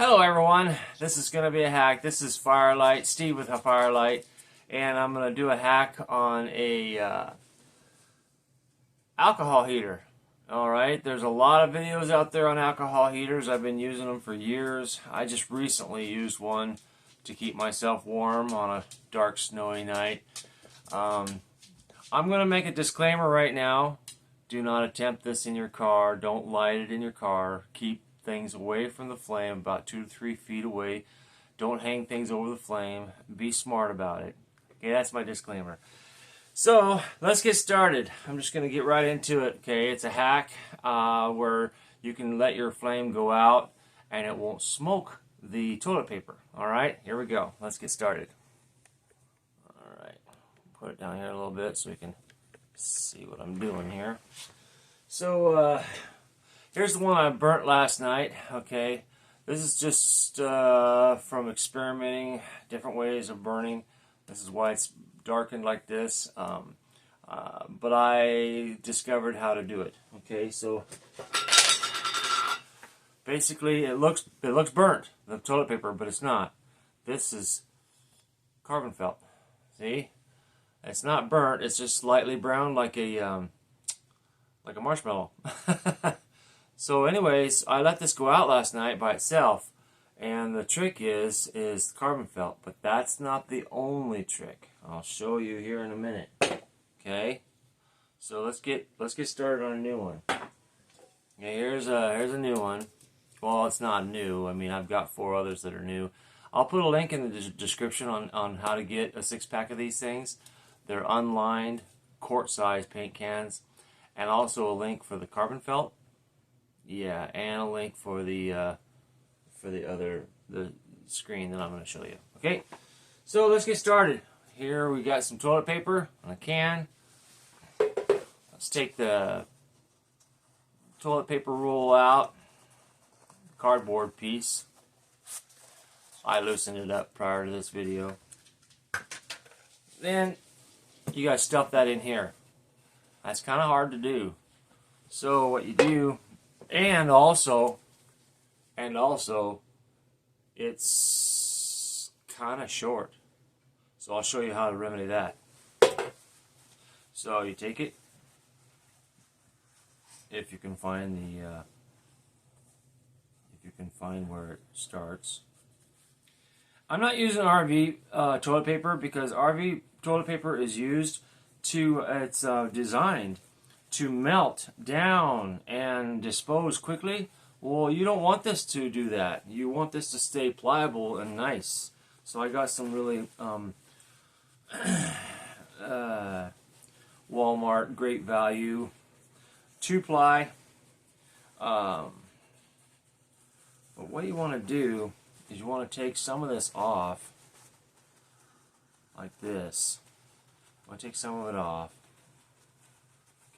Hello everyone, this is going to be a hack. This is Firelight, Steve with a Firelight, and I'm going to do a hack on a alcohol heater. Alright, there's a lot of videos out there on alcohol heaters. I've been using them for years. I just recently used one to keep myself warm on a dark snowy night. I'm going to make a disclaimer right now. Do not attempt this in your car. Don't light it in your car. Keep things away from the flame, about 2 to 3 feet away. Don't hang things over the flame. Be smart about it. Okay, that's my disclaimer. So let's get started. I'm just going to get right into it. Okay, it's a hack where you can let your flame go out and it won't smoke the toilet paper. All right, here we go. Let's get started. All right, put it down here a little bit so we can see what I'm doing here. So here's the one I burnt last night. Okay, this is just from experimenting different ways of burning. This is why it's darkened like this. But I discovered how to do it. Okay, so basically it looks burnt, the toilet paper, but it's not. This is carbon felt. See, it's not burnt. It's just slightly brown, like a marshmallow. So anyways, I let this go out last night by itself, and the trick is carbon felt, but that's not the only trick. I'll show you here in a minute. Okay, so let's get started on a new one. Okay, here's a new one. Well, it's not new. I mean, I've got 4 others that are new. I'll put a link in the description on how to get a 6-pack of these things. They're unlined, quart-sized paint cans, and also a link for the carbon felt. Yeah, and a link for the screen that I'm going to show you. Okay, so let's get started. Here we got some toilet paper on a can. Let's take the toilet paper roll out, cardboard piece. I loosened it up prior to this video. Then you got to stuff that in here. That's kind of hard to do. So what you do, and also it's kind of short. So I'll show you how to remedy that. So you take it, if you can find where it starts. I'm not using RV toilet paper because RV toilet paper is used to, it's designed to melt down and dispose quickly. Well, you don't want this to do that. You want this to stay pliable and nice. So I got some really Walmart Great Value 2-ply. But what you want to do is you want to take some of this off like this. I want to take some of it off.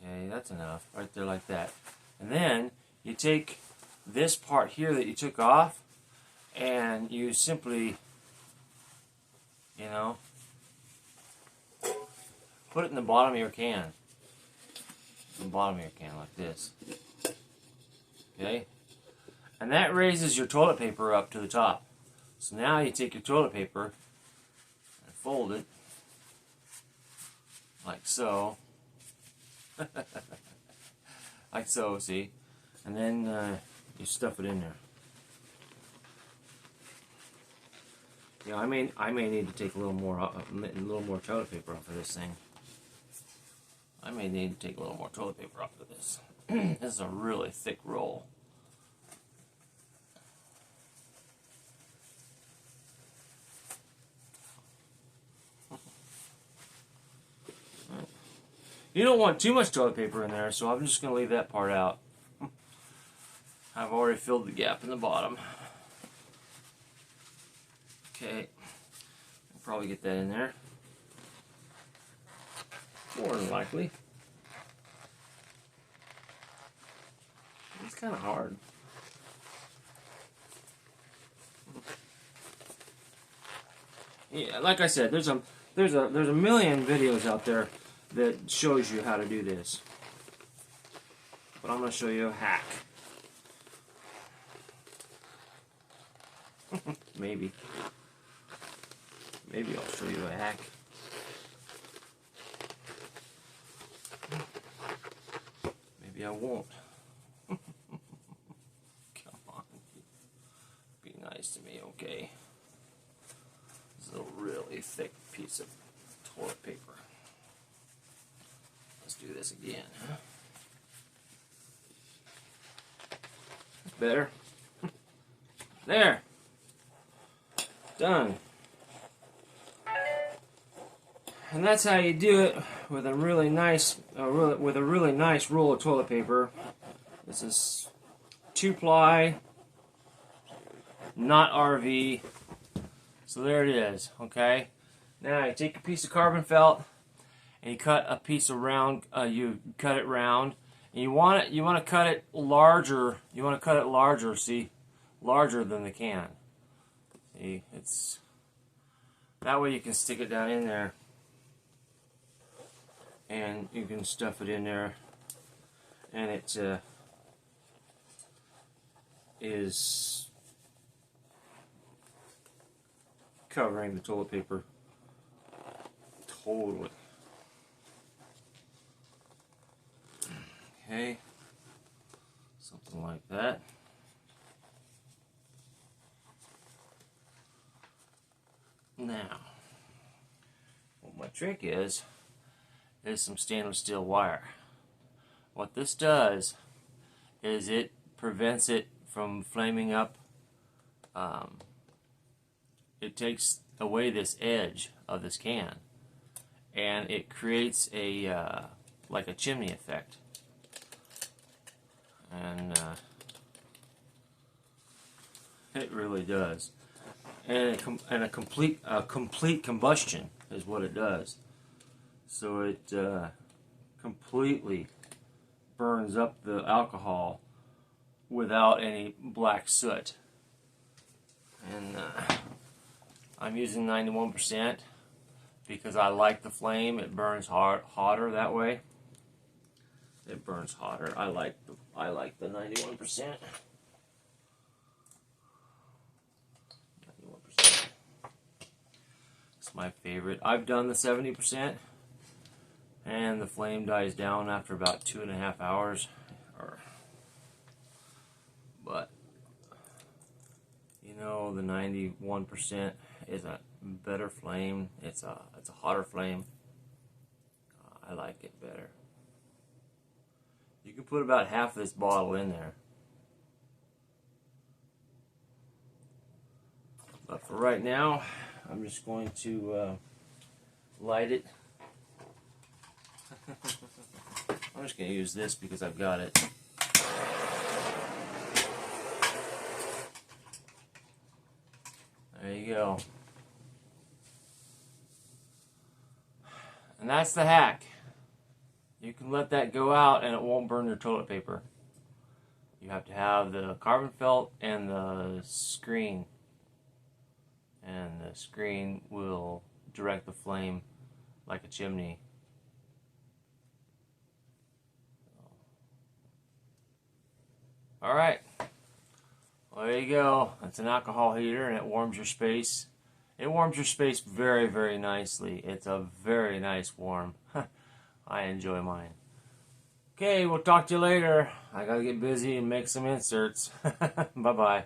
Okay, that's enough right there, like that. And then you take this part here that you took off and you simply, you know, put it in the bottom of your can. The bottom of your can, like this. Okay? And that raises your toilet paper up to the top. So now you take your toilet paper and fold it like so. Like so, see? And then you stuff it in there. You know, I may need to take a little more toilet paper off of this thing. I may need to take a little more toilet paper off of this. This is a really thick roll. You don't want too much toilet paper in there, so I'm just going to leave that part out. I've already filled the gap in the bottom. Okay, I'll probably get that in there. More than likely. It's kind of hard. Yeah, like I said, there's a million videos out there that shows you how to do this. But I'm going to show you a hack. Maybe. Maybe I'll show you a hack. Maybe I won't. Come on. Be nice to me, okay? This is a really thick piece of toilet paper. Let's do this again. Better. There. Done. And that's how you do it with a really nice, roll of toilet paper. This is 2-ply, not RV. So there it is. Okay. Now you take a piece of carbon felt and you cut a piece of round. You cut it round, and you want to cut it larger. You want to cut it larger. See, larger than the can. See, it's that way you can stick it down in there. And you can stuff it in there, and it is covering the toilet paper totally. Okay, something like that. Now, what my trick is some stainless steel wire. What this does is it prevents it from flaming up. It takes away this edge of this can, and it creates a like a chimney effect. And it really does. And a complete combustion is what it does. So it completely burns up the alcohol without any black soot. And I'm using 91% because I like the flame. It burns hotter that way. It burns hotter. I like the 91%. 91%. It's my favorite. I've done the 70%. And the flame dies down after about 2.5 hours. But you know, the 91% is a better flame. It's a hotter flame. I like it better. You can put about half of this bottle in there. But for right now, I'm just going to light it. I'm just going to use this because I've got it. There you go. And that's the hack. You can let that go out and it won't burn your toilet paper. You have to have the carbon felt and the screen. And the screen will direct the flame like a chimney. Alright, well, there you go. It's an alcohol heater and it warms your space. It warms your space very, very nicely. It's a very nice warm. I enjoy mine. Okay, we'll talk to you later. I gotta get busy and make some inserts. Bye-bye.